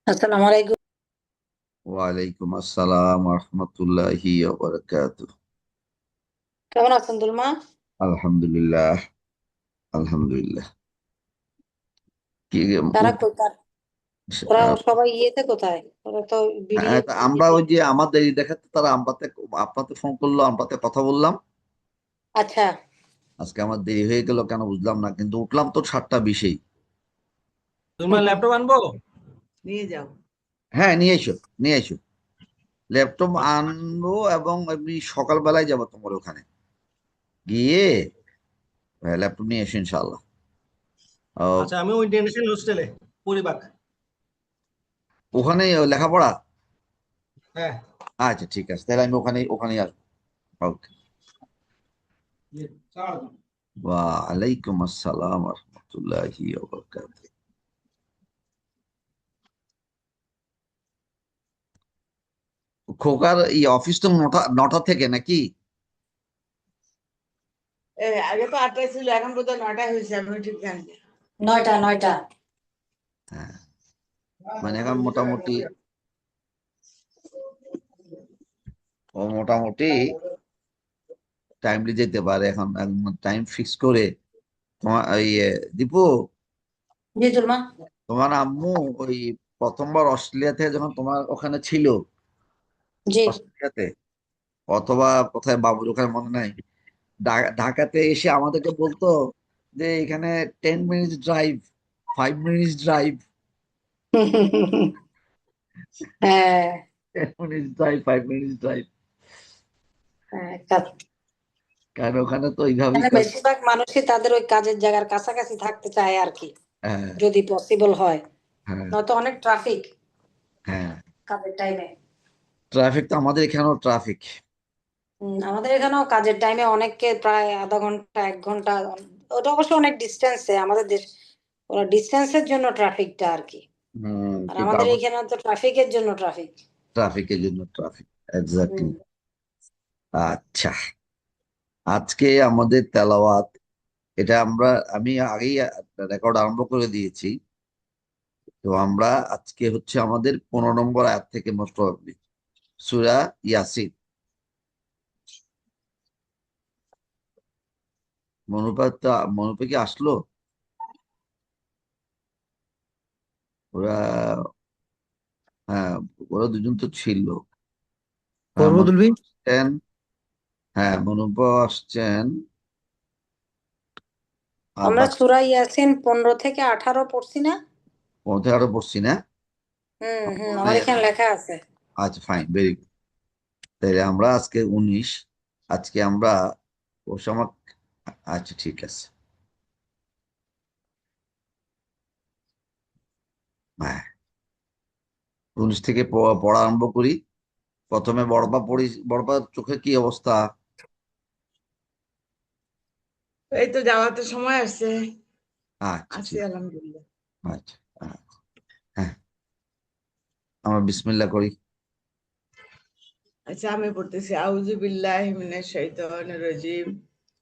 আসসালামু আলাইকুম। ওয়ালাইকুম আসসালাম রহমতুল্লাহি বারাকাতুহ। কেমন আছেন দুলমা? আলহামদুলিল্লাহ। আলহামদুলিল্লাহ। কি তারা উঠ- কোথায়? ওরা সবাই ইয়েতে কোথায়? ওরা তো হ্যাঁ, ভিডিও তা আমরা ওই যে আমার দেরি দেখাতে তারা আপনাতে ফোন করলো, আমরাতে কথা বললাম। আচ্ছা। আজকে আমার দেরি হয়ে গেল কেন বুঝলাম না, কিন্তু উঠলাম তো 7টা 20-এই। তোমার ল্যাপটপ আনবো, নিয়ে যাও। হ্যাঁ, নিয়ে এসো, নিয়ে এসো। ল্যাপটপ আনবো এবং এমনি সকালবেলায় যাবো তোমার ওখানে গিয়ে ল্যাপটপ নিয়ে এসো ইনশাল্লাহ। আচ্ছা, আমি ওই ইন্টারন্যাশনাল হোস্টেলে পরিবাক। ওখানে লেখাপড়া। হ্যাঁ। আচ্ছা, ঠিক আছে, তাহলে আমি ওখানেই আসবো। ওকে। ওয়ালাইকুম আসসালাম রহমতুল্লাহি ওয়া বারাকাতুহু। খোকার এই অফিস তো 9টা থেকে নাকি? আগে তো 8টায় ছিল, এখন বোধহয় 9টায় হয়েছে, আমি ঠিক জানি না। 9টা। হ্যাঁ, মানে এখন মোটামুটি ও মোটামুটি টাইমলি যেতে পারে এখন, টাইম ফিক্স করে। তোমার ওই দীপু, জি দুলমা। তোমার আম্মু ওই প্রথমবার অস্ট্রেলিয়া থেকে যখন তোমার ওখানে ছিল, জি। অস্ট্রেলিয়াতে অথবা কোথায় বাবুর ওখানে মনে নাই, ঢাকাতে এসে আমাদেরকে বলতো যে এখানে 10 মিনিটস ড্রাইভ, 5 মিনিটস ড্রাইভ, হ্যাঁ। 10 মিনিটস ড্রাইভ, 5 মিনিটস ড্রাইভ। হ্যাঁ, কারণ ওখানে তো এইভাবেই মানে করে। বেশিরভাগ মানুষই তাদের ওই কাজের জায়গার কাছাকাছি থাকতে চায় আর কি, হ্যাঁ, যদি পসিবল হয়। হ্যাঁ, নয়তো অনেক ট্রাফিক হ্যাঁ। কাজের টাইমে। ট্রাফিক তো আমাদের এখানেও ট্রাফিক। আমাদের এখানেও কাজের টাইমে অনেককে প্রায় আধা ঘন্টা 1 ঘন্টা। ওটা অবশ্য অনেক ডিস্টেন্সে আমাদের দেশ, ওরা ডিস্টেন্সের জন্য ট্রাফিকটা আর কি। আর কিন্তু আমাদের এখানে তো ট্রাফিকের জন্য ট্রাফিক। ট্রাফিকের জন্য ট্রাফিক, হুম। এক্স্যাক্টলি। আচ্ছা, আজকে আমাদের তেলাওয়াত, এটা আমি আগেই রেকর্ড আরম্ভ করে দিয়েছি। তো আমরা আজকে হচ্ছে আমাদের 15 নম্বর আয়াত থেকে মোস্ট প্রবাবলি সূরা ইয়াসিন। মনুপা কি আসলো? ওরা, হ্যাঁ, ওরা দুজন তো ছিল। হ্যাঁ, করবো মনুপা তুলবি। আসছেন। হ্যাঁ, মনুপা আসছেন। আর আমরা বাকি সূরা ইয়াসিন 15 থেকে 18 পড়ছি না? পথে আরো পড়ছি না। আমার মানে, এখানে লেখা আছে। আচ্ছা, ফাইন, ভেরি গুড। তাহলে আমরা আজকে 19, আজকে আমরা ও সময়। আচ্ছা, ঠিক আছে। হ্যাঁ, 19 থেকে পড়া আরম্ভ করি। প্রথমে বড়পা পড়ি। বড়পার চোখে কি অবস্থা? এই তো যাওয়াতে সময় আসছে, আচ্ছা, আছি ঠিক। আলহামদুলিল্লাহ। আচ্ছা, আচ্ছা। হ্যাঁ, আমরা বিসমিল্লাহ করি। আচ্ছা, আমি পড়তেছি, আউযু বিল্লাহি মিনাশ শাইতানির রাজিম,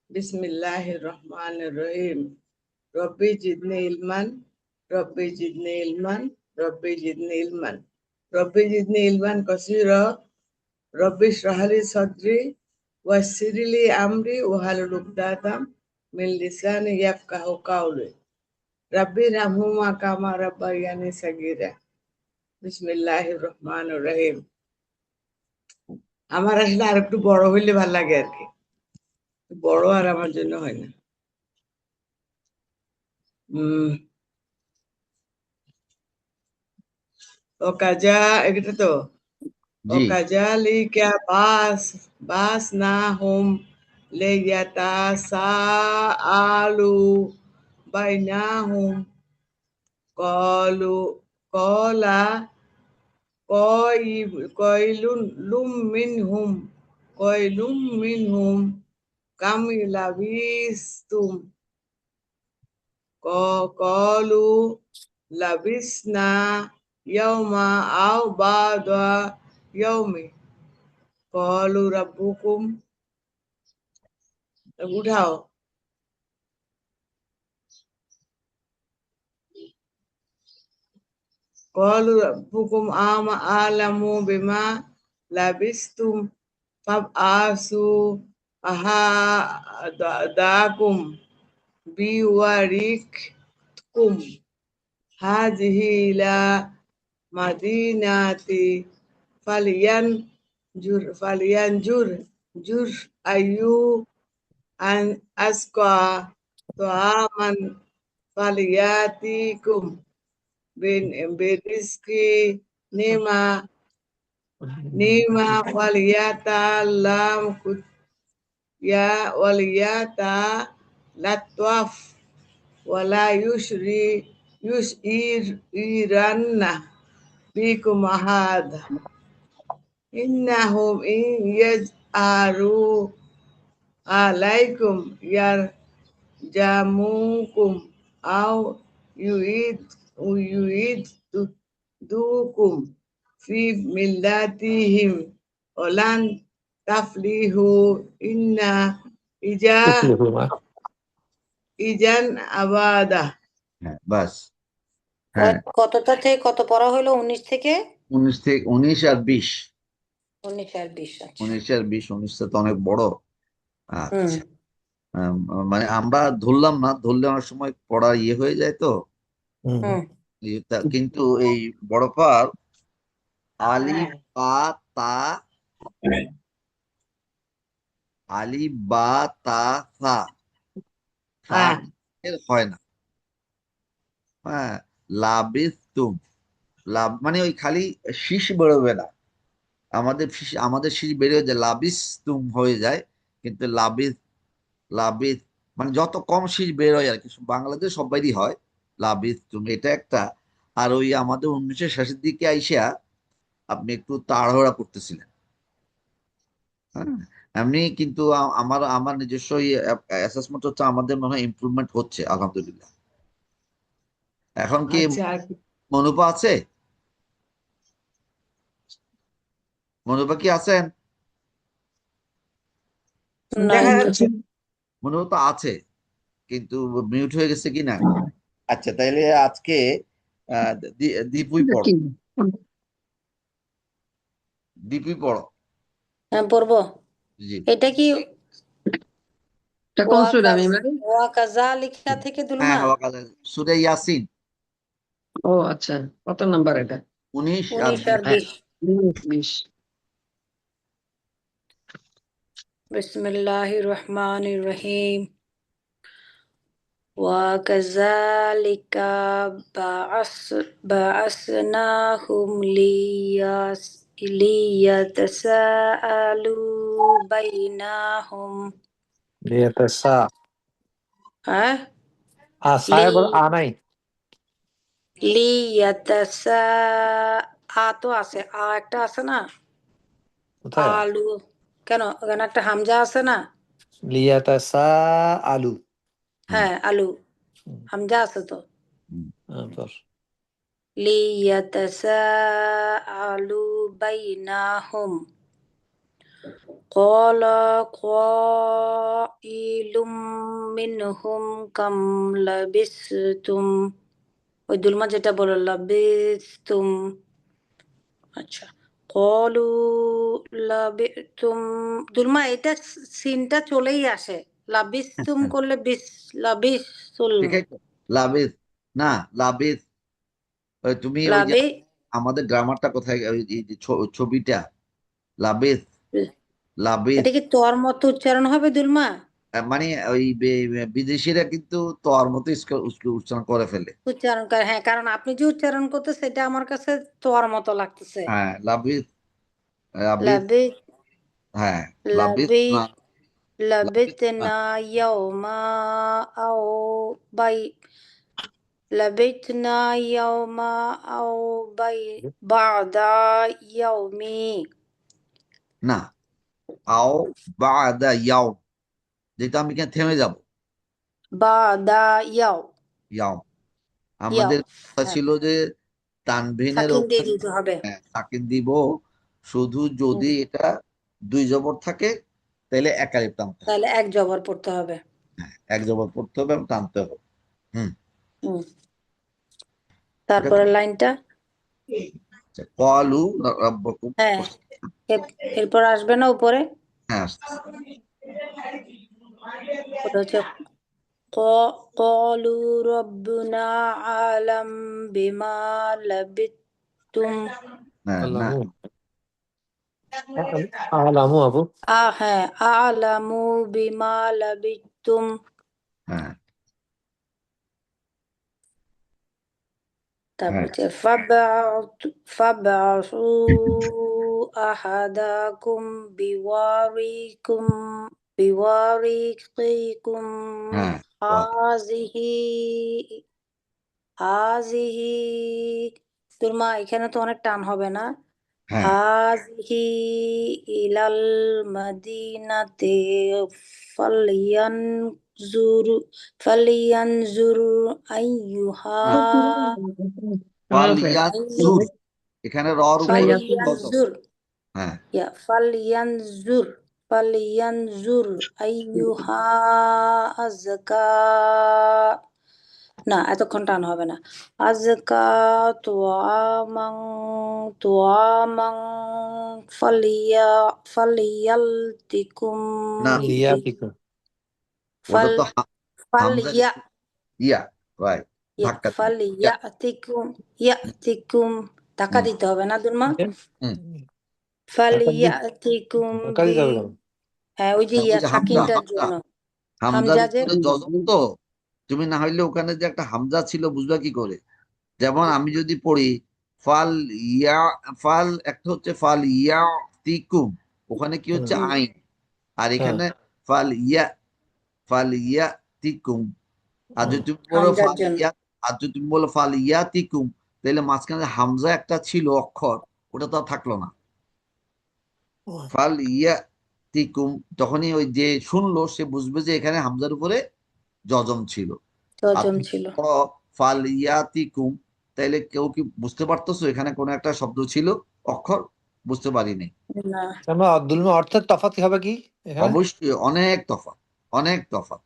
বিসমিল্লাহির রহমানির রহিম, রব্বি জিদনি ইলমান, রব্বি জিদনি ইলমান, রব্বি জিদনি ইলমান, রব্বি জিদনি ইলমান কাসীরা, রব্বি ইশরাহ লি সাদরি ওয়াসসির লি আমরি ওয়াহলুল উকদাতাম মিন লিসানি ইয়াফকাহু কাওলি, রব্বি রহমহুমা কামা রাব্বায়ানি সাগীরা। বিসমিল্লাহির রহমানির রহিম। আমার আসলে আর একটু বড় হইলে ভালো লাগে আর কি, বড় আর আমার জন্য হয় না। উম ও কাজা, এটা তো জি। ওকাজালিকা বাস না হুম লেয়াতা সা আলু বাইনা হুম কলু কলা কয়লুন লুম মিন হুম কয়লুম মিন হুম কামিলাবিস্তুম কলু লাবিসনা ইয়াউমা আও বাদা ইয়াউমি কলু রাব্বুকুম। উঠাও। qalu rabbukum a'lamu bima labistum fab'asu ahadakum biwarikum hadhihi ila madinati falyanjur ayu an asqa tu'aman falyatikum birizqi nima waliyatalam ya waliyata latwaf wala yusiranna bikum ahada innahum in yazharu alaikum yarjamukum aw yu'idukum fi millatihim olan taflihu inna ijan abada। হ্যাঁ বাস। হ্যাঁ কতটা থেকে কত পড়া হলো? 19 থেকে 19 আর 20। 19 আর 20। আচ্ছা। 19 আর 20, 19 তো অনেক বড়। হুম আচ্ছা। মানে আমরা ধরলাম না, ধরলে অনেক সময় পড়া হয়ে যায় তো। হুম কিন্তু এই বড় পার আলিফ বা তা, আলিফ বা তা সা, সা এর হয় না। হ্যাঁ, লাবিস্তুম, লাভ মানে ওই খালি শীষ বেরোবে না, আমাদের শীষ বেরিয়ে যায়, লাবিস্তুম হয়ে যায়। কিন্তু লাবিস, লাবিস মানে যত কম শীষ বের হয় আর কি, বাংলাদেশ সবাইরই হয় লাবিস্তুম, এটা একটা। আর ওই আমাদের 1900 শেষের দিকে আইসা আপনি একটু তাড়াহুড়া করতেছিলেন। হ্যাঁ, এমনি কিন্তু আমার আমার নিজস্ব অ্যাসেসমেন্ট হচ্ছে আমাদের মনে হয় ইমপ্রুভমেন্ট হচ্ছে আলহামদুলিল্লাহ। এখন কি আচ্ছা, মনোপা আছে? মনোপা কি আছেন? দেখা যাচ্ছে। মনোপা তো আছে কিন্তু মিউট হয়ে গেছে কিনা। আচ্ছা, তাইলে আজকে দীপুই পড়ো, দীপুই পড়ো। হ্যাঁ পড়বো। জি। এটা কি কোন সূরা মিমরা? ওয়াকাযালিকা থেকে হ্যাঁ দুলমা? সূরা ইয়াসিন ও আচ্ছা, কত নাম্বার এটা? 19 আর 19 আর 20। 20। বিসমিল্লাহির রহমানির রহিম। ওয়াকাযালিকা বাআসনাহুম লিয়াতাসাআলু বাইনাহুম। লিয়াতাসা হ্যাঁ, সাহেব নাই লিয়াতাসা তো আছে, একটা আছে না, কোথায়? আলু। কেন, ওখানে একটা হামজা আছে না? লিয়াতাসা আলু। হ্যাঁ আলু, হামজা আছে তো। তারপর লিয়াতাসাআলু বাইনাহুম। ক্বালা কাইলুম মিনহুম কাম লাবিসতুম। ওই দুলমা যেটা বলল লাবিসতুম। আচ্ছা, কলু লাবিতুম। দুলমা এটা সিনটা চলেই আসে, লাবিস্তুম করলে লাবিসুল। ঠিক আছে, লাবিস না, লাবিস। তুমি ওই যে লাবি আমাদের গ্রামারটা কোথায়, ওই এই যে ছবিটা লাবিস, লাবিস এটা কি তোর মতো উচ্চারণ হবে দুলমা? মানে ওই বিদেশিরা কিন্তু তোর মতো উচ্চারণ করে ফেলে। উচ্চারণ করে, হ্যাঁ, কারণ আপনি যে উচ্চারণ করতে সেটা আমার কাছে তোর মতো লাগতেছে। হ্যাঁ লাবিস, লাবিস, লাবি হ্যাঁ লাবিস লাবি না, লাবিস না। লাবিতনা ইয়াউমা আও বাই লাবিতনা ইয়াউমা আও বাই বাদা ইয়াউমি। না, আও বাদা ইয়াও, যেটা আমি এখানে থেমে যাব, বাদা ইয়াও। ইয়াও। ইয়াও, আমাদের কথা হ্যাঁ, ছিল যে তানভিনের সাকিন দিয়ে ওখানে দিতে হবে। তাকিদ দিব শুধু যদি এটা 2 জবর থাকে, তাহলে এক আলিফ টানতে হবে। তাহলে এক জবর পড়তে হবে। হ্যাঁ, এক জবর পড়তে হবে এবং টানতে হবে। হুম, হুম, এটা তারপরের লাইনটা আচ্ছা, ক্বালু রাব্বুকুম। হ্যাঁ এরপর আসবে না উপরে, হ্যাঁ, ওটা হচ্ছে قالوا ربنا أعلم بما لبثتم হ্যাঁ, না, আলামু আলামু আবু হ্যাঁ أعلم بما لبثتم হ্যাঁ, তারপর হ্যাঁ, হচ্ছে فابعثوا أحدكم بورقكم হ্যাঁ, هذه হাজিহি, তোর মা এখানে তো অনেক টান হবে না, হ্যাঁ, হাজিহি ইলাল মাদিনাতে ফালিয়ানজুর ফালিয়ানজুর আইয়ুহা হ্যাঁ। আইয়ু ফালিয়ানজুর, এখানে রর উপরে গজম। ফালিয়ানজুর হ্যাঁ, ফালিয়ানজুর আইয়ুহা আজকা, না এতক্ষণ টান হবে না, আজকা তুআমাং তুআমাং ফালিয়ালতিকুম না, লিয়াতিকুম ওটা ফাল তো হামজা, ফালিয়া ইয়া, রাইট, ধাক্কা দিন, ইয়া, ফালিয়াতিকুম টাকা হুম, দিতে হবে না দুর্মা, হুম। ফালিয়াতিকুম টাকা দিতে হবে কেন? হ্যাঁ ওই যে ওই যে হামজা, সাকিনটার হামজা, জন্য হামজার হামজাজের উপরে জজম তো। তুমি না হইলে ওখানে যে একটা হামজা ছিল বুঝবা কি করে? যেমন আমি যদি পড়ি ফাল ইয়া, ফাল একটা হচ্ছে ফাল ইয়া তিকুম, ওখানে কি হচ্ছে হুম, আইন, আর হ্যাঁ এখানে ফাল ইয়া তিকুম। আর যদি তুমি বলো হামজার ফাল জন্য ইয়া, আর যদি তুমি বলো ফাল ইয়া তিকুম, তাহলে মাঝখানে হামজা একটা ছিল অক্ষর, ওটা তো আর থাকলো না। ফাল ইয়া তিকুম, যখনই ওই যে শুনলো সে বুঝবে যে এখানে হামজার উপরে জজম ছিল। আর জজম তুমি ছিল বলো ফাল ইয়া তিকুম, তাইলে কেউ কি বুঝতে পারতেছো এখানে কোনো একটা শব্দ ছিল, অক্ষর? বুঝতে পারিনি। না, আমরা দুলমে অর্থের তফাৎ কি হবে কি এখানে? অবশ্যই অনেক তফাৎ, অনেক তফাৎ।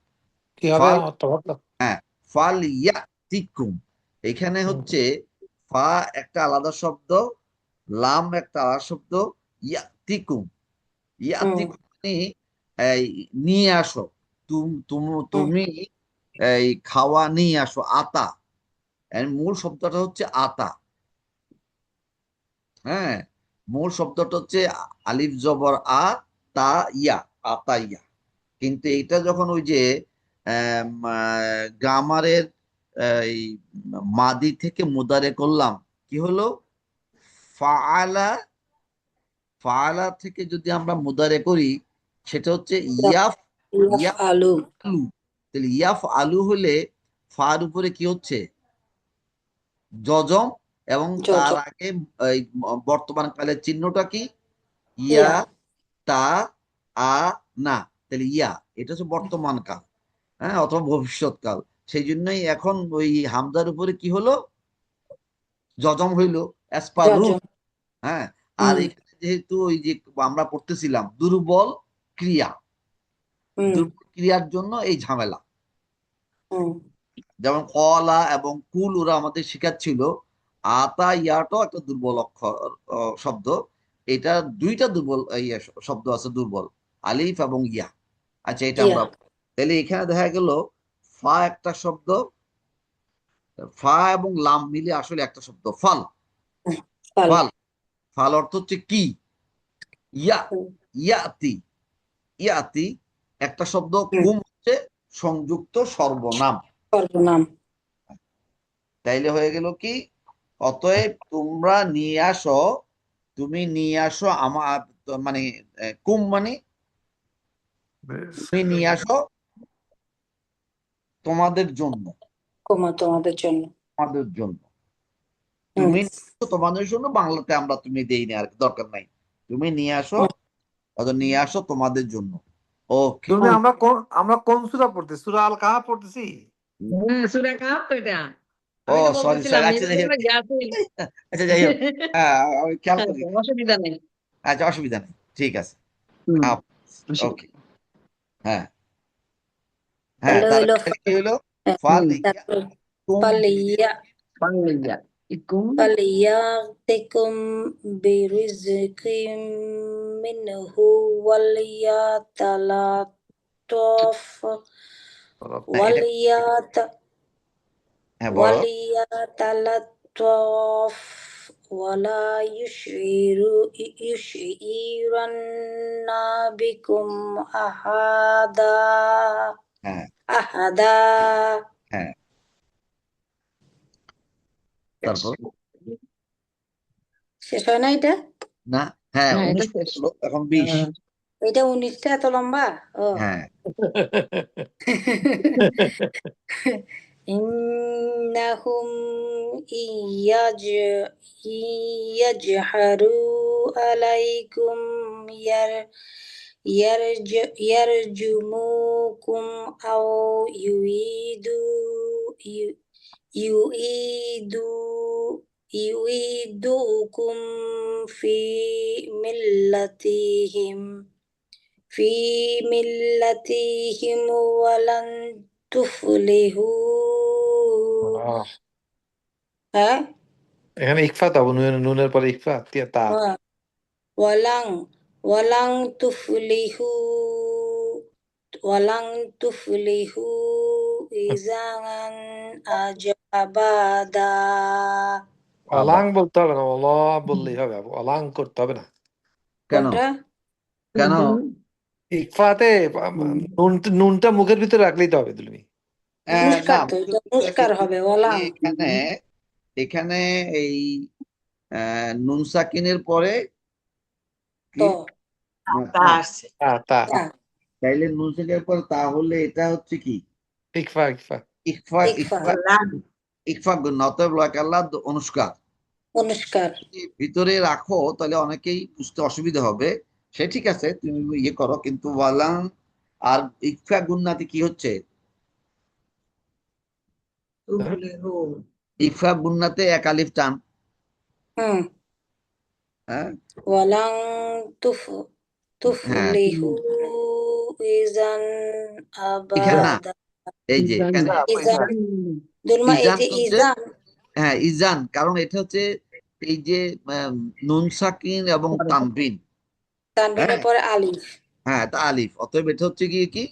কি হবে ফাল, তফাৎ? হ্যাঁ, ফাল ইয়া তিকুম, এখানে হুম, হচ্ছে ফা একটা আলাদা শব্দ, লাম একটা আলাদা শব্দ, ইয়া তিকুম, ইয়া হুম তিকুম মানে এই নিয়ে আসো, হুম তুমি এই খাওয়া নিয়ে আসো, আতা, এর মূল শব্দটা হচ্ছে আতা। হ্যাঁ, মূল শব্দটা হচ্ছে আলিফ জবর আ, তা ইয়া, আতা ইয়া। কিন্তু এটা যখন ওই যে গ্রামারের এই মাদি থেকে মুদারে করলাম, কি হলো, ফাআলা, ফাআলা থেকে যদি আমরা মুদারে করি সেটা হচ্ছে ইয়াফ, ইয়াফ আলু আলু। তাহলে ইয়াফ আলু হলে ফার উপরে কি হচ্ছে, জজম, এবং তার জজম আগে এই বর্তমান কালের চিহ্নটা কি, ইয়া ইয়া, তা, আ, না। তাহলে ইয়া, এটা হচ্ছে বর্তমান কাল, হ্যাঁ, অথবা ভবিষ্যৎ কাল। সেই জন্যই এখন ওই হামজার উপরে কি হলো, জজম হইলো, অ্যাজ পার রুল। জজম হ্যাঁ, আর হুম এখানে যেহেতু ওই যে আমরা পড়তেছিলাম দুর্বল ক্রিয়া, হুম দুর্বল ক্রিয়ার জন্য এই ঝামেলা। হুম যেমন কলা এবং কুল ওরা আমাদের শেখাচ্ছিল, আতা ইয়াটাও একটা দুর্বল অক্ষর, শব্দ। এটা দুইটা দুর্বল শব্দ আছে, দুর্বল, আলিফ এবং ইয়া। আচ্ছা, এটা ইয়া আমরা, তাহলে এখানে দেখা গেল ফা একটা শব্দ, ফা এবং লাম মিলে আসলে একটা শব্দ, ফাল। ফাল ফাল, ফাল অর্থ হচ্ছে কি, ইয়া, হুম ইয়াতি, ইয়াতি একটা শব্দ, হুম, কুম হচ্ছে সংযুক্ত সর্বনাম। সর্বনাম তাইলে হয়ে গেল কি, অতএব তোমরা নিয়ে আসো, তুমি নিয়ে আসো আমার, মানে কুম মানে তুমি নিয়ে আসো তোমাদের জন্য, ক্ষমা তোমাদের জন্য তোমাদের জন্য, হুম তুমি নিয়ে আসো তোমাদের জন্য, বাংলাতে আমরা তুমি দেই না, আর দরকার নাই, তুমি নিয়ে আসো, হুম, অথবা নিয়ে আসো তোমাদের জন্য। ওকে, তুমি আমরা কোন সূরা পড়তেছি? সূরা আল কাহাফ পড়তেছি। হ্যাঁ সূরা কাহাফ তো এটা। ও আমি তো সরি বলতেছিলাম সরি, আচ্ছা যাই হোক, নির্বাচনে গেছে। আচ্ছা যাই হোক, হ্যাঁ, আমি খেয়াল করি, আচ্ছা, অসুবিধা নেই। আচ্ছা অসুবিধা নেই, ঠিক আছে। হুম, ওকে, হ্যাঁ, হ্যাঁ, তাহলে তার হইলো কি হলো, হ্যাঁ, ফাল হুম, ইয়া তারপর কুম ফালিয়া বাংলা يكون فليأتكم برزق منه وليتلطف না এটা وليت হ্যাঁ বলো وليتلطف ولا يشعرن بكم أحدا হ্যাঁ أحدا হ্যাঁ তারপর শেষ হয় না এটা? না হ্যাঁ না, এটা 19 শেষ। হলো, এখন 20 এটা 19টা এত লম্বা? ও হ্যাঁ إنهم إن يجهروا عليكم يرجموكم أو يعيدوكم في ملتهم ولن تفلحوا হ্যাঁ এখানে ইকফা তো নুনের পরে ইকফা তা হ্যাঁ ওয়ালাং তুফলিহু ইজান আবাদা অলাং বলতে হবে না, অল বললেই হবে, অলাং করতে হবে না। কেন কোনটা? কেন ইকফাতে নুনটা মুখের ভিতরে রাখলেই তো হবে তুমি। না মুস্কার তো এটা মুস্কার হবে ওয়ালাং এখানে এখানে এই নুন সাকিনের পরে কি তো তা আসছে তা তাইলে নুন সাকিনের পরে তাহলে এটা হচ্ছে কি ইকফা ইকফা ইকফা ইকফা ইকফা ইকফা গুণ অতএব লাকাল্লাহ অনুষ্কার অনুষ্কার যদি ভিতরে রাখো তাহলে অনেকেই বুঝতে অসুবিধা হবে। সে ঠিক আছে, তুমি ইয়ে করো, কিন্তু ওয়ালাং আর ইকফা গুন্নাতে কি হচ্ছে? তুফলিহু ইকফা গুন্নাতে এক আলিফ টান। হুম হ্যাঁ ওয়ালাং হ্যাঁ তুফলিহু ইজান এখানে না, আবাদা এই যে এখানে ইজান দুলমা এই ইজান যে হচ্ছে ইজান হ্যাঁ ইজান, কারণ এটা হচ্ছে এই যে নুন সাকিন এবং তানবিন। তানবিনের হ্যাঁ পরে আলিফ হ্যাঁ তা আলিফ, অতএব এটা হচ্ছে গিয়ে কি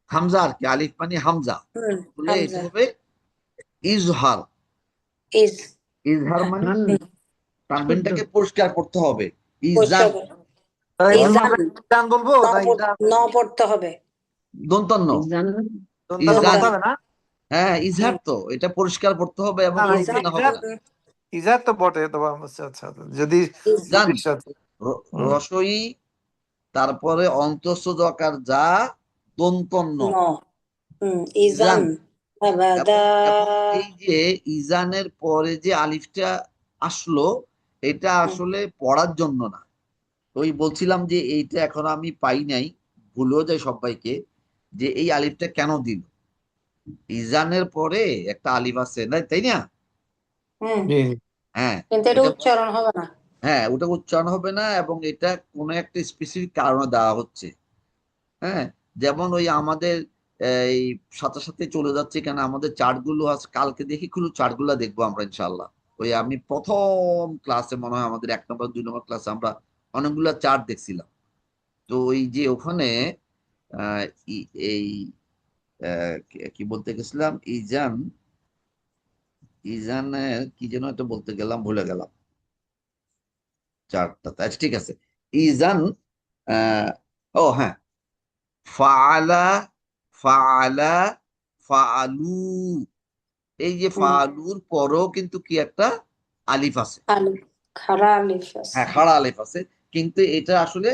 হামজা আর কি, আলিফ মানে হামজা বলে এটা হামজা হবে ইজহার। ইজ ইজহার মানে হুম, তানবিনটাকে পরিষ্কার করতে হবে। পরিষ্কার ইজান করে। তাহলে ইজান ইজান বলবো ন না ন পড়তে হবে দন্তন্য দন্তান্ন ইজান। বলতে হবে না? হ্যাঁ ইজহার তো এটা পরিষ্কার করতে হবে এবং না, না, কোনো গুনাহ হবে না। ইজার তো বটে, তবে আচ্ছা আচ্ছা, যদি জান হুম। রসই, তারপরে অন্তঃস্থ দকার যা দন্তন্য ন ইজান ইজান। আবাদা এবং এই যে ইজানের পরে যে আলিফটা আসলো এটা আসলে পড়ার জন্য না। ওই বলছিলাম যে এইটা এখন আমি পাই নাই, ভুলেও যাই সবাইকে যে এই আলিফটা কেন দিল। ইজানের পরে একটা আলিফ আছে না, তাই না? হুম জি, জি। হ্যাঁ কিন্তু এটা উচ্চারণ হবে না হ্যাঁ ওটা উচ্চারণ হবে না, এবং এটা কোনো একটা স্পেসিফিক কারণে দেওয়া হচ্ছে। হ্যাঁ যেমন ওই আমাদের এই সাথে সাথে চলে যাচ্ছে, কেন আমাদের চার্ট গুলো আছে, কালকে দেখি খুলে চার্ট গুলো দেখবো আমরা ইনশাল্লাহ। ওই আমি প্রথম ক্লাসে মনে হয় আমাদের 1 নম্বর 2 নম্বর ক্লাসে আমরা অনেকগুলা চার্ট দেখছিলাম। তো ওই যে ওখানে আহ, এই কি বলতে গেছিলাম, ইজান ইজানের কি যেন একটা বলতে গেলাম, ভুলে গেলাম চার্টটা। আচ্ছা ঠিক আছে, ইজান আহ, ও হ্যাঁ ফাআলা ফাআলা ফাআলু, এই যে ফাআলুর পরও কিন্তু কি একটা আলিফ আছে। আলিফ খাড়া আলিফ আছে হ্যাঁ খাড়া আলিফ আছে, কিন্তু এটা আসলে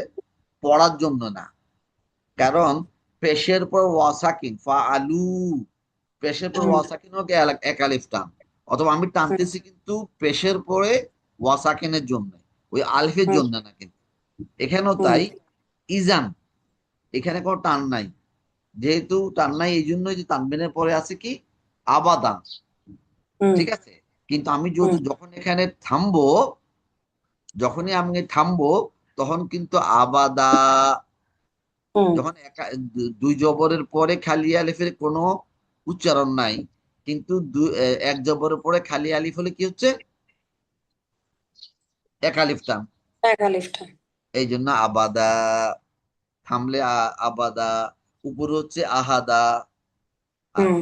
পড়ার জন্য না। কারণ পেশের পর ওয়াসাকিন ফাআলু, পেশের পর ওয়াসাকিন ওকে এক আলিফ টান, অথবা আমি টানতেছি কিন্তু পেশের পরে ওয়াসাকিনের জন্য, ওই আলিফের জন্য না। কিন্তু এখানেও তাই, ইজান এখানে কোনো টান নাই, যেহেতু টান নাই এই জন্যই যে তানবিনের পরে আছে কি আবাদান, ঠিক আছে। কিন্তু আমি যখন এখানে থামবো, যখনই আমি থামবো তখন কিন্তু আবাদা, যখন দুই জবরের পরে খালি আলিফের কোনো উচ্চারণ নাই, কিন্তু এক জবরের পরে খালি আলিফ হলে কি হচ্ছে এক আলিফ টান, এক আলিফটা। এই জন্য আবাদা, থামলে আবাদা, উপরে হচ্ছে আহাদা। হুম।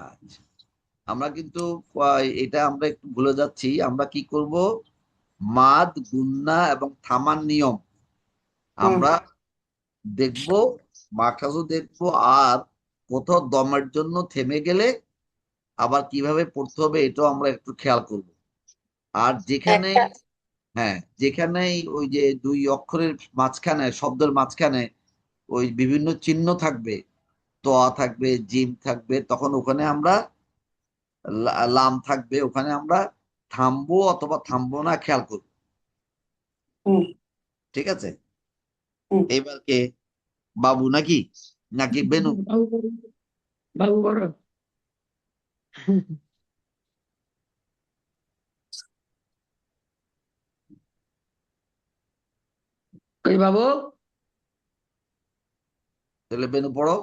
আচ্ছা, আমরা কিন্তু এটা আমরা একটু ভুলে যাচ্ছি। আমরা কি করব, মাদ, গুন্না এবং থামার নিয়ম হুম। আমরা দেখব, মাখাজও দেখবো, আর কোথাও দমের জন্য থেমে গেলে আবার কিভাবে পড়তে হবে এটাও আমরা একটু খেয়াল করব। আর যেখানে, একটা হ্যাঁ, যেখানে ওই যে দুই অক্ষরের মাঝখানে, শব্দের মাঝখানে ওই বিভিন্ন চিহ্ন থাকবে, তোয়া থাকবে, জিম থাকবে, তখন ওখানে আমরা লাম থাকবে, ওখানে আমরা থামবো অথবা থামবো না খেয়াল করবো। হুম। ঠিক আছে? হুম। এবার কে, বাবু নাকি নাকি বেনু? বাবু বড়, বাবু বড়। কই বাবু? তাহলে বেনু পড়ো।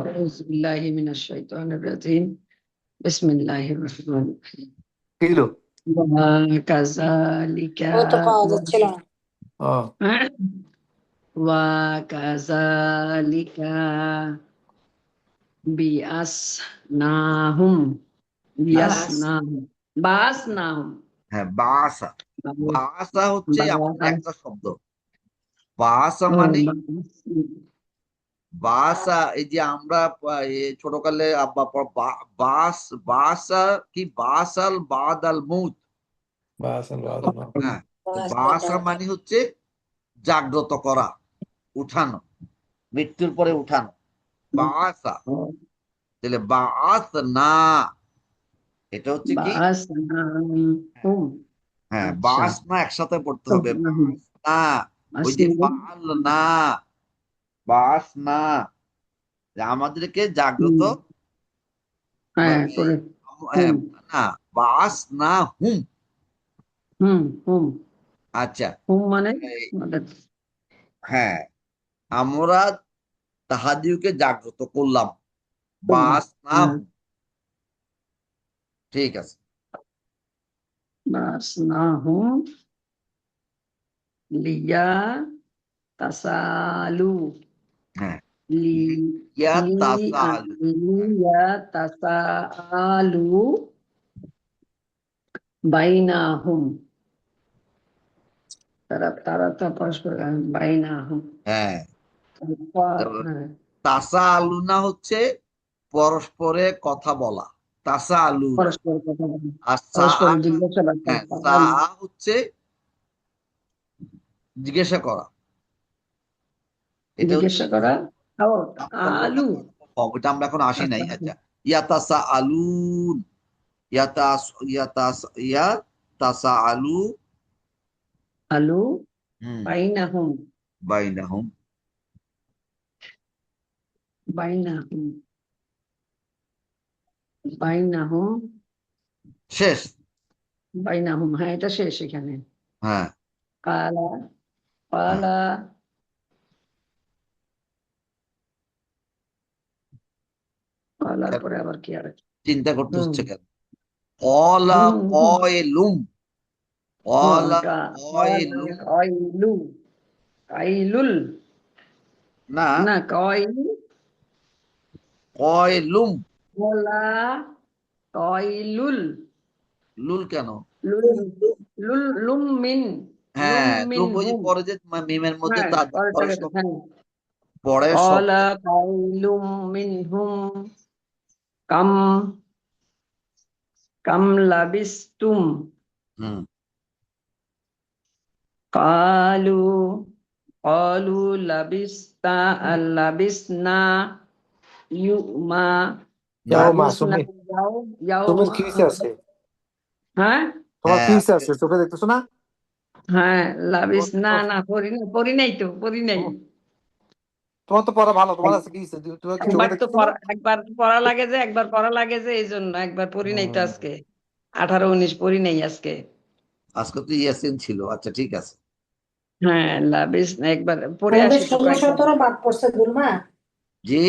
أعوذ بالله من الشيطان الرجيم بسم الله الرحمن الرحيم কি হলো? وكذلك ও তো পাওয়া যাচ্ছিল না। وكذلك بأسناهم بأسناهم হ্যাঁ, বাসা। বাসা হচ্ছে আমাদের একটা শব্দ। বাসা মানে, বাসা এই যে আমরা ছোটকালে আব্বা বাস, বাসা কি, বাসাল বাদাল মৌত। বাসান বাদান। হ্যাঁ, তো বাস বাসা বাদাল। মানে হচ্ছে জাগ্রত করা, উঠানো, মৃত্যুর পরে উঠানো, বাসা। তাহলে বাস না, এটা হচ্ছে কি, بأسناهم হ্যাঁ, আচ্ছা বাস না একসাথে পড়তে হবে, বাস না, ওই যে ফাল না, বাস না, যে আমাদেরকে জাগ্রত, হ্যাঁ করে হ্যাঁ, হুম না, বাস না হুম। হুম হুম আচ্ছা, হুম মানে এই, আমাদের হ্যাঁ, আমরা তাহাদিউকে জাগ্রত করলাম, বাস না হ্যাঁ হুম। ঠিক আছে। বাসনাহুম লিয়া তাসালু হ্যাঁ, লি ইয়া লি তাসালু। লিয়া তাসালু বাইনাহুম তারা তো পরস্পর বাইনাহুম হ্যাঁ, হ্যাঁ তাসা আলু না হচ্ছে পরস্পরে কথা বলা, তাসা আলু। পরস্পর কথা বলে আর সা, পরস্পর জিজ্ঞাসাবাদ হ্যাঁ, সা তাসালু হচ্ছে জিজ্ঞাসা করা। এটা হচ্ছে জিজ্ঞাসা করা ও সাফল্যটা আলু কনফার্ম, এটা আমরা এখন আসি নাই। আচ্ছা, ইয়াতাসা আলুন, ইয়াতাস ইয়াতাস ইয়াতাসা আলু, আলু হুম, বাইনাহুম বাইনাহুম। বাইনাহুম বাইনাহুম শেষ। বাইনাহুম হ্যাঁ এটা শেষ এখানে হ্যাঁ, কালা হ্যাঁ, কালা কালার কেন? পরে আবার কি আর চিন্তা করতে হুম হচ্ছে কেন? কলা হুম হুম কয়লুম, হুম কলা কালা কয়লুম, কয়লু কাইলুল না, না কয়লু কয়লুম। কলা কয়লুল লুল কেন? লুল লুল লুম মিন লুম হ্যাঁ, মিন লুম, ওই যে হুম পরে যে মিমের মধ্যে হ্যাঁ তার পরে পরেরটা হ্যাঁ পরে শব্দ। কলা কয়লুম মিনহুম কাম কাম লাবিস্তুম হুম, কালু কালু লাবিস্তা লাবিসনা ইউমা যাও মা লাবিসনা তুমি, তুমি ইয়াউমা কি হইছে আজকে? হ্যাঁ তোমার কি হ্যাঁ, হইছে আজকে, চোখে দেখতেছো না? হ্যাঁ লাবিস না তোমার না পড়ি নাই তো পড়ি নাই তোমার তো পড়া ভালো, তোমার আজকে কি হইছে? তোমার কি চোখে একবার তো দেখতেছো না? একবার পড়া লাগে যে একবার পড়া লাগে যে এই জন্য একবার পড়ি নাই তো আজকে 18-19 পড়ি নাই আজকে আজকে তো ইয়াসিন ছিল। আচ্ছা, ঠিক আছে। হ্যাঁ লাবিস না একবার পড়ে আমাদের আসি তো 16-17 কয়েকবার বাদ পড়ছে দুলমা। জি,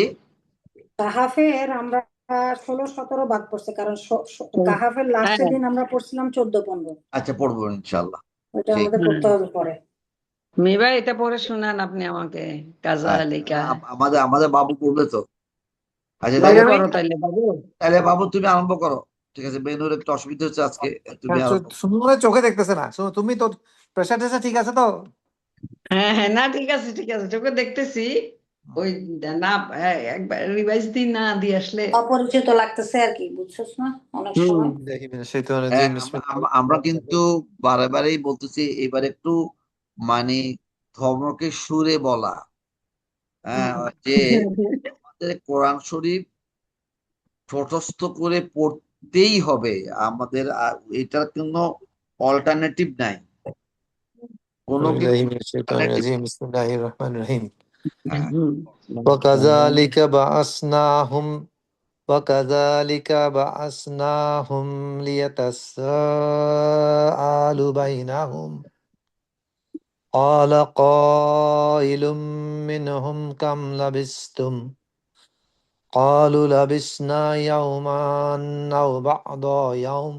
তাহাফের আমরা 16 17 বাদ পড়ছে, কারণ হুম। কাহাফের লাস্টের হ্যাঁ দিন আমরা পড়ছিলাম 14 15। আচ্ছা, পড়বো ইনশাল্লাহ। ওইটা ঠিক আমাদের পড়তে হবে পরে। মিবা এটা পরে শোনান আপনি আমাকে, আচ্ছা, কাজালিকা। আমাদের আমাদের বাবু পড়বে তো। আচ্ছা, বাবু তাহলে করো তাইলে বাবু। তাহলে বাবু তুমি আরম্ভ করো। ঠিক আছে, বেনুর একটু অসুবিধা হচ্ছে আজকে, তুমি আরম্ভ করো। শুধু মনে হয় চোখে দেখতেছে না, শুনো তুমি তো প্রেশার টেশার ঠিক আছে তো? হ্যাঁ হ্যাঁ, না ঠিক আছে ঠিক আছে, চোখে দেখতেছি। ওই না, একবার রিভাইজ দিন না দিয়ে আসলে। অপরিচিত লাগতেছে আর কি, বুঝছস না অনেক হুম। সময়। দেখি সেইতানের হ্যাঁ, জিন বিসমিল্লাহ। আমরা কিন্তু বারেবারেই বলতেছি, এবার একটু মানে ধর্মকে সুরে বলা। হ্যাঁ, যে আমাদের কোরআন শরীফ ঠোঁটস্থ করে পড়তেই হবে আমাদের, এটার কোনো অল্টারনেটিভ নাই, কোনো বিসমিল্লাহি কিছু মিনাশ শাইতানির অল্টারনেটিভ। রাজিম, বিসমিল্লাহির রহমানির রহিম। হ্যাঁ, وكذلك بعثناهم وكذلك بعثناهم ليتساءلوا بينهم قال قائل منهم كم لبثتم قالوا لبثنا يوما أو بعض يوم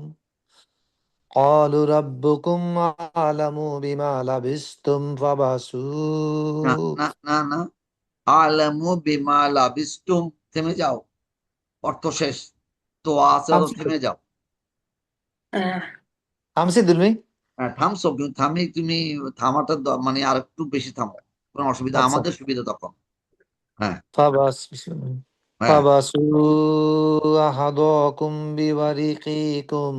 قالوا ربكم أعلم بما لبثتم না فبعثوا না না না, আলামু বিমা লাবিস্তুম, থেমে যাও, অর্থ শেষ। তো আছে, তো থেমে যাও। আহ, আমসি দুলমি। হ্যাঁ, থামছো, কিন্তু তুমি থামাটা মানে আর একটু বেশি থামো, কোনো অসুবিধা, আচ্ছা, আমাদের সুবিধা তখন। হ্যাঁ ফাবাস বিসমিল্লাহ। হ্যাঁ, فبعثوا أحدكم بورقكم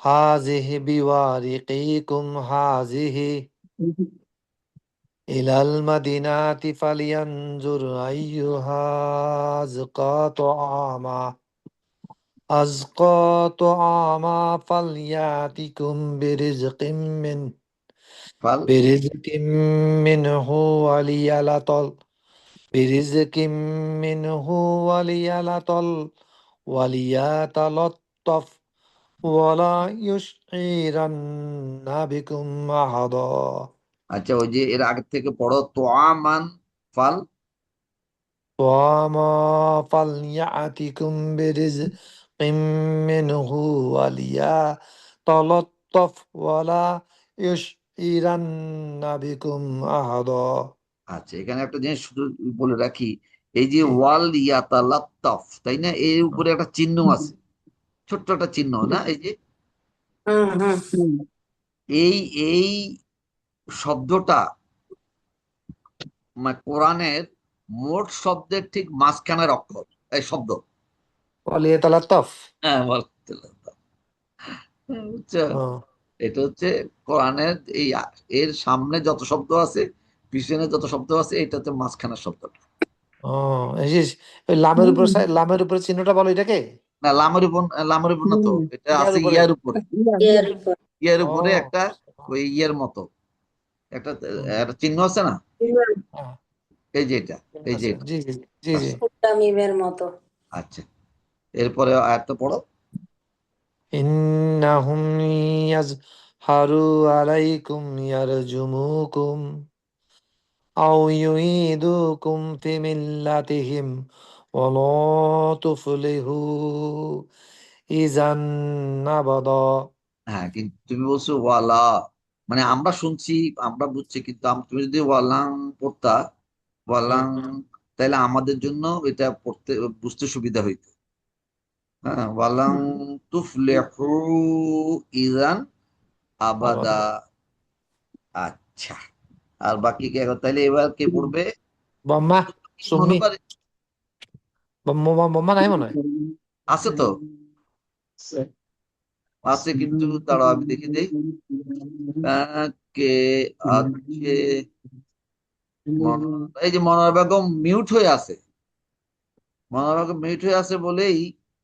هذه بورقكم هذه إلى المدينة فلينظر أيها أزكى طعاما فليأتكم ফাল برزق منه برزق منه وليتلطف ولا يشعرن بكم أحدا আচ্ছা, ওই যে এর আগে থেকে পড়ো, তো আমান ফাল। وما فليأتكم برزق منه وليتلطف ولا يشعرن بكم أحدا আচ্ছা, এখানে একটা জিনিস শুধু বলে রাখি, এই যে ওয়াল ইয়াতালাত্তাফ, তাই না, এর উপরে একটা চিহ্ন আছে, ছোট্ট একটা চিহ্ন না, এই যে হুম হুম এই এই শব্দটা মানে কোরআনের মোট শব্দের ঠিক মাঝখানের অক্ষর, এই শব্দ। وليتلطف হ্যাঁ, বুঝছো, এটা হচ্ছে কোরআনের এই এর সামনে যত শব্দ আছে, পিছনে যত শব্দ আছে, এটা হচ্ছে মাঝখানের শব্দটা। এই যে ওই লামের উপরে চিহ্নটা বলো এটাকে। না, লামের উপর না তো, এটা ইয়ার আছে উপরে। ইয়ার উপরে। এর উপর। ইয়ার ও উপরে একটা ওই ইয়ের মতো একটা একটা চিহ্ন আছে না, হ্যাঁ, এই যে এটা, এই যে আছে। এটা। জি জি জি বাস। জি। ফুটা মিমের মতো। আচ্ছা, এরপরে আয়াতটা পড়ো। إنهم يظهروا عليكم يرجموكم أو يعيدوكم في ملتهم ولا تفلحوا إذا أبدا হ্যাঁ, কিন্তু তুমি বলছো ওয়ালা, মানে আমরা শুনছি, আমরা বুঝছি, কিন্তু তুমি যদি ওয়ালাং পড়তা, ওয়ালাং, তাহলে আমাদের জন্য এটা পড়তে বুঝতে সুবিধা হইতো। হ্যাঁ, ওয়ালাং তুফলিহু ইযান আবাদা। আবাদা। আচ্ছা, আর বাকি কে, তাহলে এবার কে পড়বে? বম্মা কি মনে সুম্মি পারে, বম্মা বম্মা নাই মনে হয়। আছে তো, আছে, কিন্তু দাঁড়াও আমি দেখি দেই। কে আছে? এই যে মনোয়ার বেগম মিউট হয়ে আছে, মনোয়ার বেগম মিউট হয়ে আছে বলেই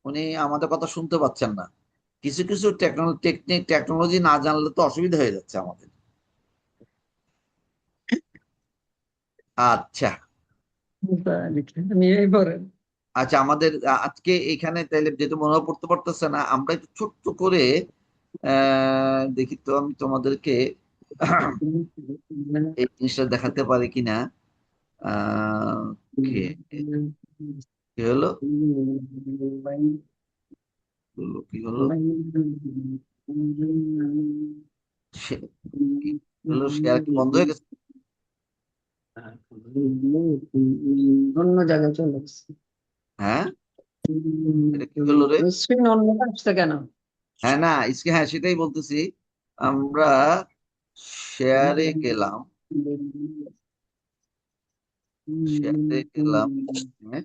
উনি আমাদের কথা শুনতে পাচ্ছেন না। কিছু কিছু টেকনোলজি না জানলে তো অসুবিধা হয়ে যাচ্ছে আমাদের। আচ্ছা, নিয়েই পড়েন। আচ্ছা, আমাদের আজকে এখানে তাইলে যেহেতু মনোভাব পড়তে পারতেছে না, আমরা একটু ছোট্ট করে দেখি তো, আমি তোমাদেরকে এই জিনিসটা দেখাতে পারি কিনা। আহ, okay, কি হলো কি হলো কি হলো, শেয়ার কি বন্ধ হয়ে গেছে? অন্য জায়গায় চলে গেছে। হ্যাঁ, এটা কি হলো রে? স্ক্রিন অন্য আসছে কেন? হ্যাঁ, না হ্যাঁ, সেটাই বলতেছি। আমরা শেয়ারে গেলাম, হ্যাঁ,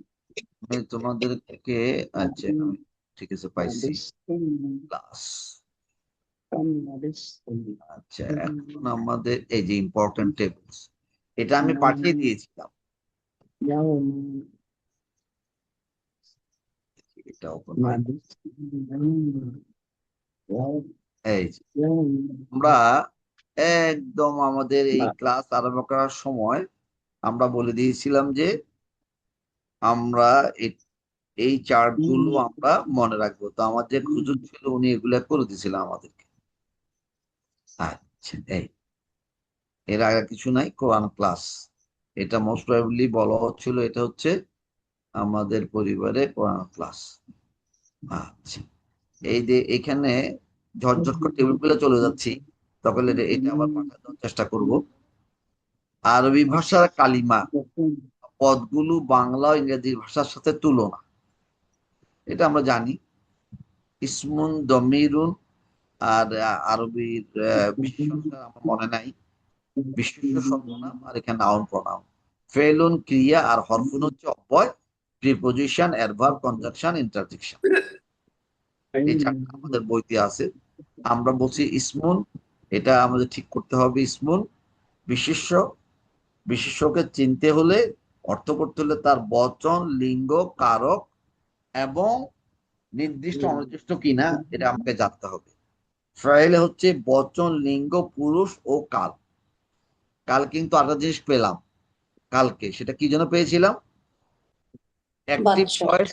আমি তোমাদেরকে, আচ্ছা আমি ঠিক আছে পাইছি ক্লাস। আচ্ছা, এখন আমাদের এই যে ইম্পর্টেন্ট টেবলস, এটা আমি পাঠিয়ে দিয়েছিলাম। এটা ওপেন হয়, এই যে আমরা একদম আমাদের এই ক্লাস আরম্ভ করার সময় আমরা বলে দিয়েছিলাম যে আমরা এই চার্ট গুলো আমরা মনে রাখবো। তো আমার যে হুজুর ছিল উনি এগুলা করে দিয়েছিলেন আমাদেরকে। আচ্ছা, এর আগে কিছু নাই, কোরআন ক্লাস। এটা মোস্ট প্রবাবলি বলা হচ্ছিল এটা হচ্ছে আমাদের পরিবারে কোরআন ক্লাস। আচ্ছা, এই যে এখানে ঝটঝট করে টেবিল গুলো চলে যাচ্ছি, তখন এটা আবার পাঠা দেওয়ার চেষ্টা করব। আরবি ভাষার কালিমা পদগুলো বাংলা ও ইংরেজি ভাষার সাথে তুলনা, এটা আমরা জানি। ইসমুন, দমিরুন, আর আরবির বিশেষণ আমার মনে নাই, বিশেষ সর্বনাম, আর এখানে নাউন প্রনাউন। ফেলুন ক্রিয়া, আর হরফুন হচ্ছে অব্যয়, প্রিপোজিশন, অ্যাডভার্ব, কনজাংশন, ইন্টারজেকশন। এই চারটা আমাদের বইতে আছে। আমরা বলছি ইসমুন, এটা আমাদের ঠিক করতে হবে। ইসমুন বিশেষ্য, বিশেষ্যকে চিনতে হলে, অর্থ করতে হলে তার বচন, লিঙ্গ, কারক এবং নির্দিষ্ট অনির্দিষ্ট কিনা এটা আমাকে জানতে হবে। ফাইলে হচ্ছে বচন, লিঙ্গ, পুরুষ ও কাল। কাল কিন্তু আরেকটা জিনিস পেলাম কালকে, সেটা কি জন্য পেয়েছিলাম? অ্যাক্টিভ বাচ্চা। Voice,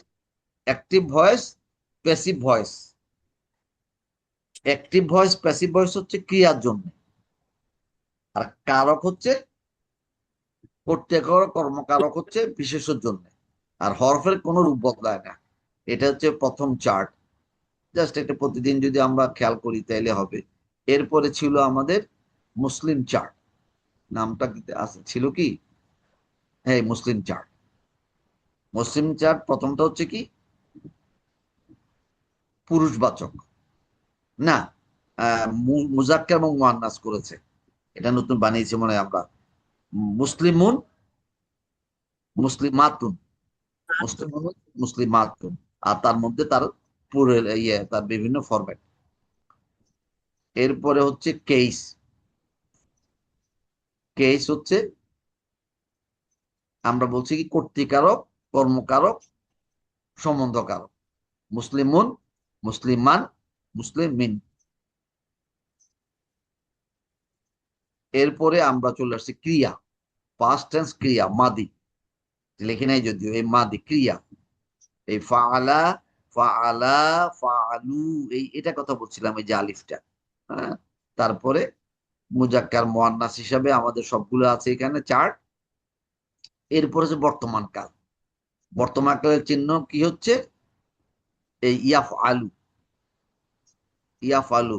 active voice, passive voice. Active voice, passive voice হচ্ছে ক্রিয়ার জন্য, আর কারক হচ্ছে প্রত্যেকের কর্মকারক হচ্ছে বিশেষের জন্য। আর হরফের কোনো রূপ বদলায় না। এটা হচ্ছে প্রথম চার্ট। জাস্ট এটা প্রতিদিন যদি আমরা খেয়াল করি তাইলে হবে। এরপরে ছিল আমাদের মুসলিম চার্ট, নামটা ছিল কি? হ্যাঁ, মুসলিম চার্ট। মুসলিম চার্ট প্রথমটা হচ্ছে কি? পুরুষবাচক, না মুজাক্কার এবং মুয়ান্নাস করেছে, এটা নতুন বানিয়েছে মনে হয় আমরা। মুসলিমুন, মুসলিমাতুন, মুসলিমুন, মুসলিমাতুন, আর তার মধ্যে তার পুরো তার বিভিন্ন ফরম্যাট। এরপরে হচ্ছে কেস। কেস হচ্ছে আমরা বলছি কি কর্তৃকারক, কর্মকারক, সম্বন্ধকারক। মুসলিমুন, মুসলিমান, মুসলিমিন। এরপরে আমরা চলে আসছি ক্রিয়া, পাস্ট টেন্স ক্রিয়া, মাদি। লিখে নাই যদিও, এই মাদি ক্রিয়া, এই ফাআলা, ফাআলা, ফাআলু, এটা কথা বলছিলাম, এই যে আলিফটা। হ্যাঁ, তারপরে মুজাক্কার, মুয়ান্নাস হিসাবে আমাদের সবগুলো আছে এখানে চার্ট। এরপরে হচ্ছে বর্তমান কাল। বর্তমান কালের চিহ্ন কি হচ্ছে? এই ইয়াফ আলু, ইয়াফ আলু।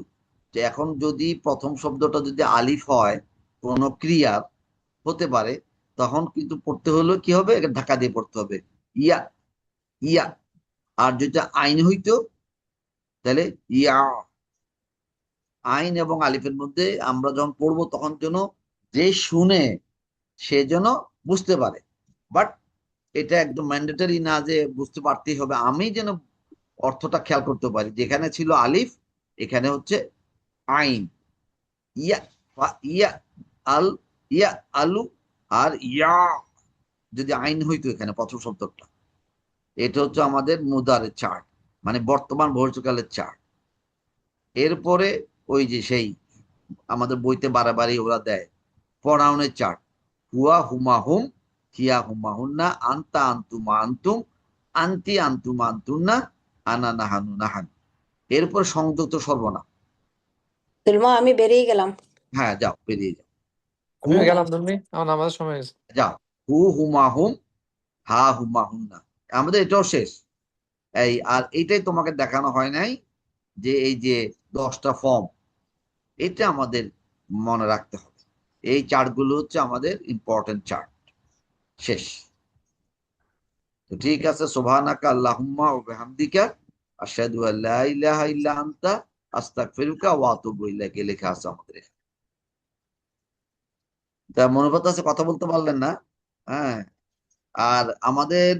যে এখন যদি প্রথম শব্দটা যদি আলিফ হয়, কোন ক্রিয়ার হতে পারে, তখন কিন্তু পড়তে হলে কি হবে? এটা ধাক্কা দিয়ে পড়তে হবে, ইয়া, ইয়া। আর যদি আইন হইতো তাহলে ইয়া। আইন এবং আলিফের মধ্যে আমরা যখন পড়বো তখন যেন যে শুনে সে যেন বুঝতে পারে। বাট এটা একদম ম্যান্ডেটরি না যে বুঝতে পারতেই হবে, আমি যেন অর্থটা খেয়াল করতে পারি। যেখানে ছিল আলিফ, এখানে হচ্ছে আইন। ইয়া, ইয়া আল, ইয়া আলু, আর ইয়া যদি আইন হইতো এখানে প্রথম শব্দটা। এটা হচ্ছে আমাদের মুদারের চার্ট, মানে বর্তমান ভবিষ্যৎকালের চার্ট। এরপরে ওই যে সেই আমাদের বইতে বারে ওরা দেয় প্রনাউনের চার্ট। হুয়া হুমা হুম, হিয়া হুমা হুন্না, আন্তা আন্তুমা আন্তুম, আন্তি আন্তুমা আন্তুন্না, আনা নাহানু নাহান। এরপর সংযুক্ত সর্বনাম। তুলমা, আমি বেরিয়ে গেলাম। হ্যাঁ, যাও, বেরিয়ে যাও। আমি গেলাম তুমি, আমার নামাজের সময় গেছে। যাও। হু হুমা হুম, হা হুমা হুন্না। আমাদের এটাও শেষ। আর এইটাই তোমাকে দেখানো হয় নাই, যে এই যে 10টা ফর্ম, এটা আমাদের মনে রাখতে হবে। এই চার্টগুলো হচ্ছে আমাদের ইম্পর্টেন্ট চার্ট। শেষ। তো ঠিক আছে, সুবহানাকা আল্লাহুম্মা ওয়া বিহামদিকা আশহাদু আল্লা ইলাহা ইল্লা আনতা আস্তাগফিরুকা ওয়া আতুবু ইলাইক লেখা আছে আমাদের। তা মনোভাব আছে, কথা বলতে পারলেন না? হ্যাঁ। আর আমাদের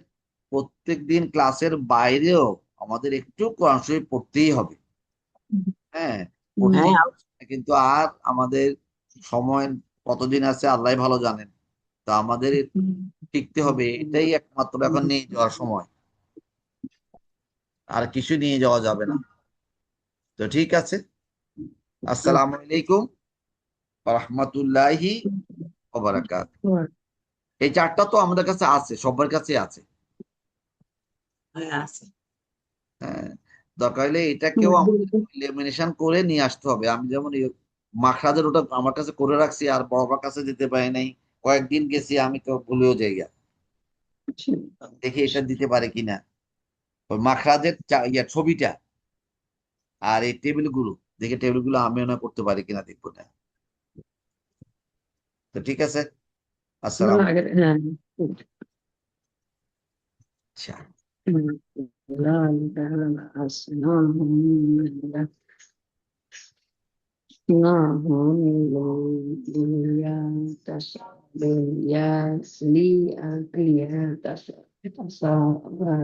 প্রত্যেক দিন ক্লাসের বাইরেও আমাদের একটু কোরআন শরীফ পড়তেই হবে। হ্যাঁ, পড়তেই হবে। কিন্তু আর আমাদের সময় কতদিন আছে আল্লাহ ভালো জানেন। তো আমাদের শিখতে হবে, এটাই একমাত্র এখন নিয়ে যাওয়ার সময়, আর কিছু নিয়ে যাওয়া যাবে না। তো ঠিক আছে, আসসালামু আলাইকুম ওয়া রাহমাতুল্লাহি ওয়া বারাকাতুহু। এই চারটা তো আমাদের কাছে আছে, সবার কাছে আছে। আছে। হ্যাঁ, দরকার হলে এটাকেও আমাদের লেমিনেশন করে নিয়ে আসতে হবে। আমি যেমন মাখরাজের ওটা আমার কাছে করে রাখছি, আর বড়বার কাছে দিতে পারি নাই, কয়েকদিন গেছি, আমি তো ভুলেও যাই। দেখি এটা দিতে পারে কিনা, ওই মাখরাজের ছবিটা আর এই টেবিলগুলো, দেখি টেবিলগুলো আমি না করতে পারি কিনা, দেখবো না। তো ঠিক আছে, আসসালাম। হ্যাঁ। আচ্ছা। لا إله إلا أسماء الله